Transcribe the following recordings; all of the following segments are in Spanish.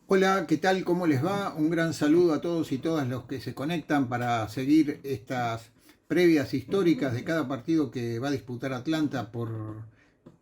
Hola, ¿qué tal? ¿Cómo les va? Un gran saludo a todos y todas los que se conectan para seguir estas previas históricas de cada partido que va a disputar Atlanta por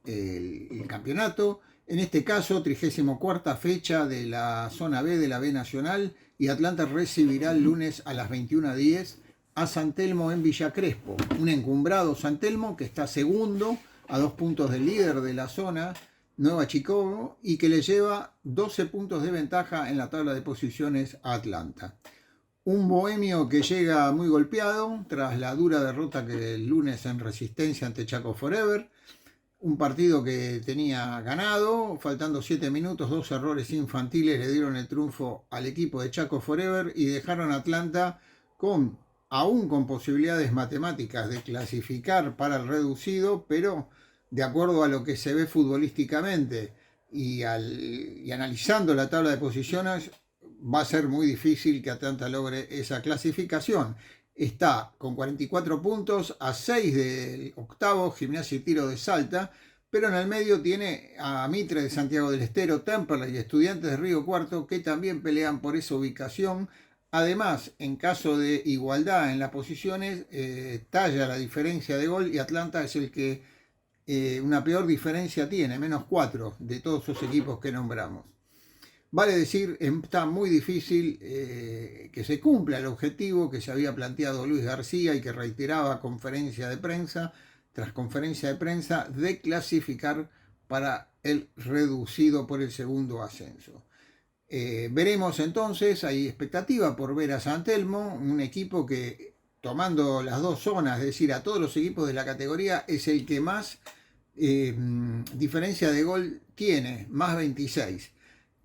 el campeonato. En este caso, 34ª fecha de la zona B de la B Nacional, y Atlanta recibirá el lunes a las 21:10 a San Telmo en Villa Crespo. Un encumbrado San Telmo que está segundo a 2 puntos del líder de la zona, Nueva Chicago, y que le lleva 12 puntos de ventaja en la tabla de posiciones a Atlanta. Un Bohemio que llega muy golpeado tras la dura derrota que el lunes en Resistencia ante Chaco Forever. Un partido que tenía ganado, faltando 7 minutos, dos errores infantiles le dieron el triunfo al equipo de Chaco Forever y dejaron a Atlanta aún con posibilidades matemáticas de clasificar para el reducido, pero de acuerdo a lo que se ve futbolísticamente y analizando la tabla de posiciones, va a ser muy difícil que Atlanta logre esa clasificación. Está con 44 puntos a 6 del octavo, Gimnasia y Tiro de Salta, pero en el medio tiene a Mitre de Santiago del Estero, Temperley y Estudiantes de Río Cuarto, que también pelean por esa ubicación. Además, en caso de igualdad en las posiciones, talla la diferencia de gol y Atlanta es el que una peor diferencia tiene, -4 de todos esos equipos que nombramos. Vale decir, está muy difícil que se cumpla el objetivo que se había planteado Luis García y que reiteraba conferencia de prensa tras conferencia de prensa, de clasificar para el reducido por el segundo ascenso. Veremos entonces, hay expectativa por ver a San Telmo, un equipo que, tomando las dos zonas, es decir, a todos los equipos de la categoría, es el que más diferencia de gol tiene, más 26.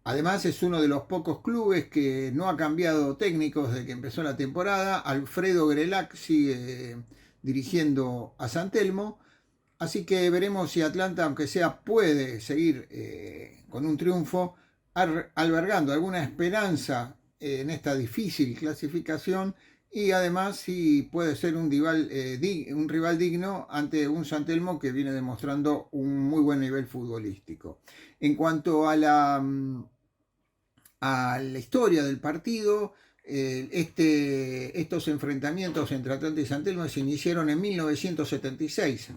Además es uno de los pocos clubes que no ha cambiado técnicos desde que empezó la temporada. Alfredo Grelac sigue dirigiendo a San Telmo. Así que veremos si Atlanta, aunque sea, puede seguir con un triunfo, albergando alguna esperanza en esta difícil clasificación, y además si puede ser un rival digno ante un San Telmo que viene demostrando un muy buen nivel futbolístico. En cuanto a la historia del partido, estos enfrentamientos entre Atlanta y San Telmo se iniciaron en 1976,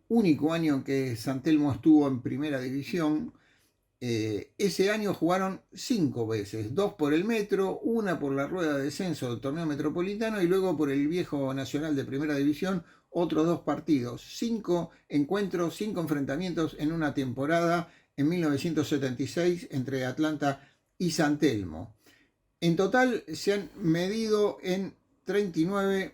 único año en que San Telmo estuvo en primera división. Ese año jugaron 5 veces, 2 por el Metro, una por la rueda de descenso del torneo metropolitano y luego por el viejo Nacional de Primera División, otros 2 partidos. 5 encuentros, 5 enfrentamientos en una temporada en 1976 entre Atlanta y San Telmo. En total se han medido en 39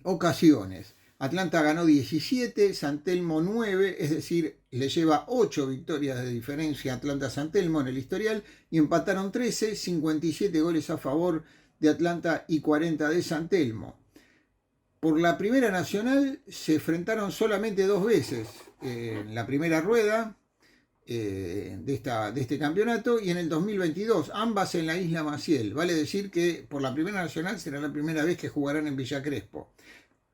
ocasiones. Atlanta ganó 17, San Telmo 9, es decir, le lleva 8 victorias de diferencia a Atlanta-San Telmo en el historial, y empataron 13, 57 goles a favor de Atlanta y 40 de San Telmo. Por la Primera Nacional se enfrentaron solamente 2 veces, en la primera rueda de este campeonato y en el 2022, ambas en la Isla Maciel. Vale decir que por la Primera Nacional será la primera vez que jugarán en Villa Crespo.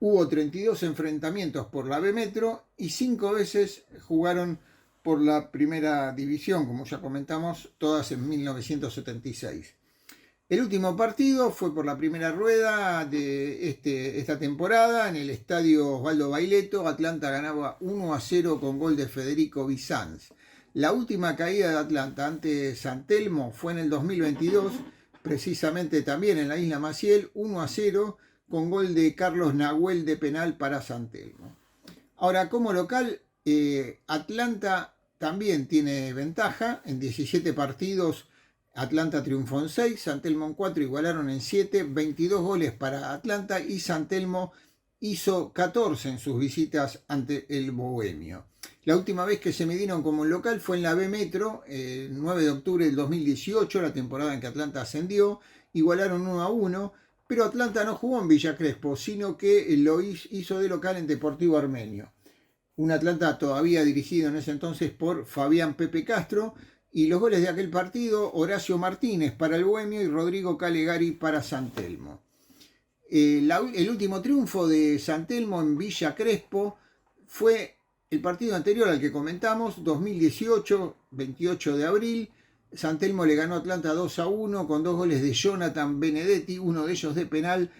Hubo 32 enfrentamientos por la B Metro y 5 veces jugaron por la Primera División, como ya comentamos, todas en 1976. El último partido fue por la primera rueda de esta temporada en el estadio Osvaldo Baileto. Atlanta ganaba 1-0 con gol de Federico Bizanz. La última caída de Atlanta ante San Telmo fue en el 2022, precisamente también en la Isla Maciel, 1-0 con gol de Carlos Nahuel de penal para San Telmo. Ahora, como local, Atlanta también tiene ventaja. En 17 partidos, Atlanta triunfó en 6, San Telmo en 4, igualaron en 7, 22 goles para Atlanta, y San Telmo hizo 14 en sus visitas ante el Bohemio. La última vez que se midieron como local fue en la B Metro, el 9 de octubre del 2018, la temporada en que Atlanta ascendió, igualaron 1-1, pero Atlanta no jugó en Villa Crespo, sino que lo hizo de local en Deportivo Armenio. Un Atlanta todavía dirigido en ese entonces por Fabián Pepe Castro, y los goles de aquel partido: Horacio Martínez para el Bohemio y Rodrigo Calegari para San Telmo. El último triunfo de San Telmo en Villa Crespo fue el partido anterior al que comentamos, 2018, 28 de abril, San Telmo le ganó a Atlanta 2-1 con 2 goles de Jonathan Benedetti, uno de ellos de penal,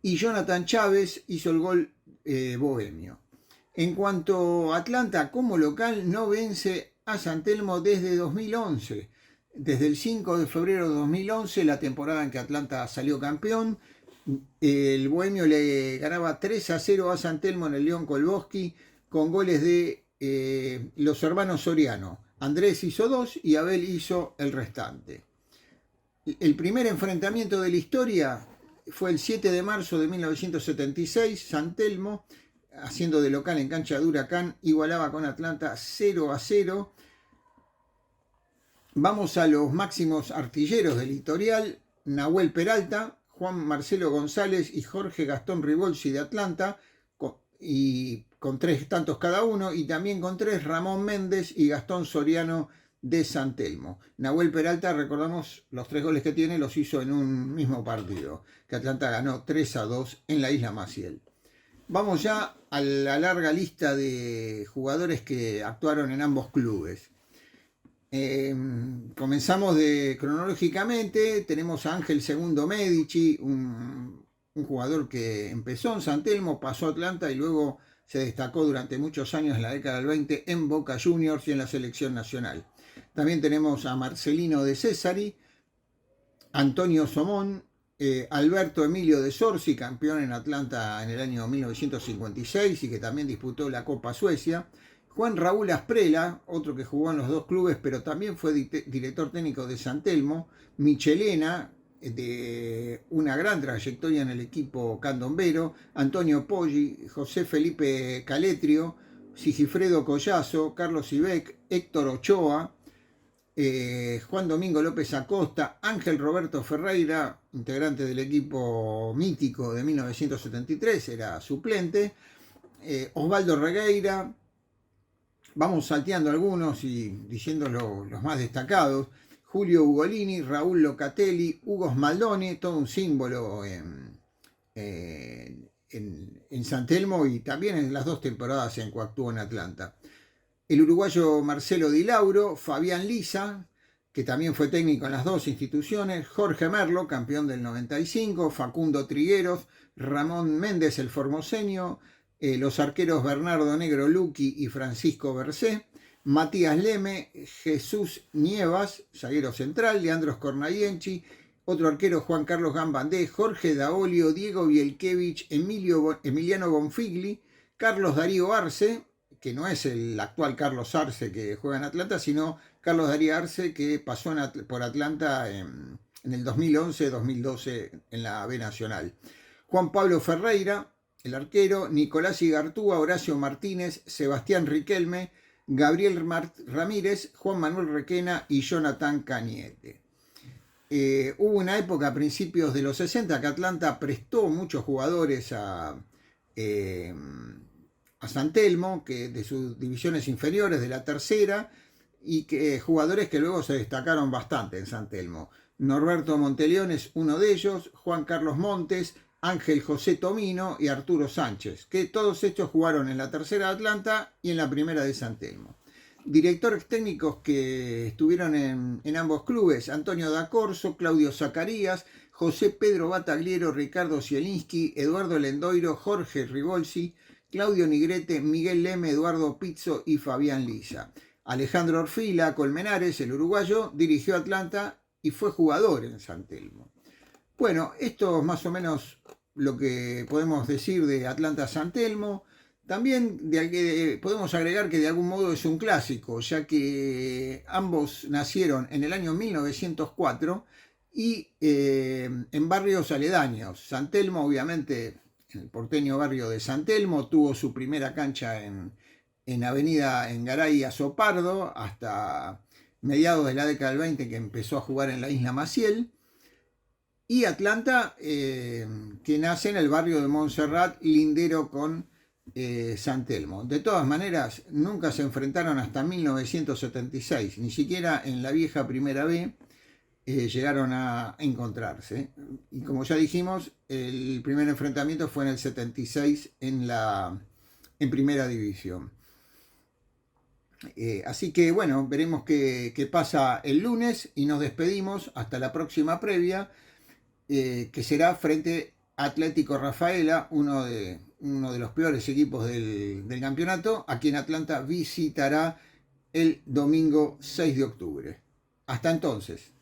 y Jonathan Chávez hizo el gol bohemio. En cuanto a Atlanta como local, no vence a San Telmo desde 2011. Desde el 5 de febrero de 2011, la temporada en que Atlanta salió campeón, el bohemio le ganaba 3-0 a San Telmo en el León Kolboski con goles de los hermanos Soriano. Andrés hizo 2 y Abel hizo el restante. El primer enfrentamiento de la historia fue el 7 de marzo de 1976. San Telmo, haciendo de local en cancha de Huracán, igualaba con Atlanta 0-0. Vamos a los máximos artilleros del historial: Nahuel Peralta, Juan Marcelo González y Jorge Gastón Ribolsi de Atlanta, y con 3 tantos cada uno, y también con 3 Ramón Méndez y Gastón Soriano de San Telmo. Nahuel Peralta, recordamos, los 3 goles que tiene los hizo en un mismo partido, que Atlanta ganó 3-2 en la Isla Maciel. Vamos ya a la larga lista de jugadores que actuaron en ambos clubes. Comenzamos cronológicamente. Tenemos a Ángel II Medici, un jugador que empezó en San Telmo, pasó a Atlanta y luego se destacó durante muchos años en la década del 20 en Boca Juniors y en la selección nacional. También tenemos a Marcelino de Cesari, Antonio Somón, Alberto Emilio de Sorsi, campeón en Atlanta en el año 1956 y que también disputó la Copa Suecia. Juan Raúl Asprela, otro que jugó en los 2 clubes, pero también fue director técnico de San Telmo. Michelena, de una gran trayectoria en el equipo candombero. Antonio Poggi, José Felipe Caletrio, Sigifredo Collazo, Carlos Ibec, Héctor Ochoa, Juan Domingo López Acosta, Ángel Roberto Ferreira, integrante del equipo mítico de 1973, era suplente, Osvaldo Regueira. Vamos salteando algunos y diciendo los más destacados: Julio Ugolini, Raúl Locatelli, Hugo Smaldone, todo un símbolo en San Telmo y también en las 2 temporadas en que actuó en Atlanta. El uruguayo Marcelo Di Lauro, Fabián Lisa, que también fue técnico en las 2 instituciones, Jorge Merlo, campeón del 95, Facundo Trigueros, Ramón Méndez el formoseño, los arqueros Bernardo Negro Luqui y Francisco Bercé, Matías Leme, Jesús Nievas, zaguero central, Leandro Scornaienchi, otro arquero Juan Carlos Gambandé, Jorge Daolio, Diego Bielkevich, Emiliano Bonfigli, Carlos Darío Arce, que no es el actual Carlos Arce que juega en Atlanta, sino Carlos Darío Arce, que pasó por Atlanta en el 2011-2012 en la B Nacional. Juan Pablo Ferreira, el arquero, Nicolás Igartúa, Horacio Martínez, Sebastián Riquelme, Gabriel Ramírez, Juan Manuel Requena y Jonathan Cañete. Hubo una época a principios de los 60 que Atlanta prestó muchos jugadores a San Telmo, que de sus divisiones inferiores, de la tercera, y que jugadores que luego se destacaron bastante en San Telmo. Norberto Monteleón es uno de ellos, Juan Carlos Montes, Ángel José Tomino y Arturo Sánchez, que todos estos jugaron en la tercera de Atlanta y en la primera de San Telmo. Directores técnicos que estuvieron en ambos clubes: Antonio D'Acorso, Claudio Zacarías, José Pedro Batagliero, Ricardo Zielinski, Eduardo Lendoiro, Jorge Ribolsi, Claudio Nigrete, Miguel Leme, Eduardo Pizzo y Fabián Lisa. Alejandro Orfila Colmenares, el uruguayo, dirigió Atlanta y fue jugador en San Telmo. Bueno, esto es más o menos lo que podemos decir de Atlanta San Telmo. También podemos agregar que de algún modo es un clásico, ya que ambos nacieron en el año 1904 y en barrios aledaños. San Telmo, obviamente, en el porteño barrio de San Telmo, tuvo su primera cancha en Avenida Garay a Sopardo hasta mediados de la década del 20, que empezó a jugar en la Isla Maciel. Y Atlanta, que nace en el barrio de Montserrat, lindero con San Telmo. De todas maneras, nunca se enfrentaron hasta 1976, ni siquiera en la vieja Primera B llegaron a encontrarse. Y como ya dijimos, el primer enfrentamiento fue en el 76 en Primera División. Así que bueno, veremos qué pasa el lunes y nos despedimos hasta la próxima previa, que será frente a Atlético Rafaela, uno de los peores equipos del campeonato, a quien Atlanta visitará el domingo 6 de octubre. Hasta entonces.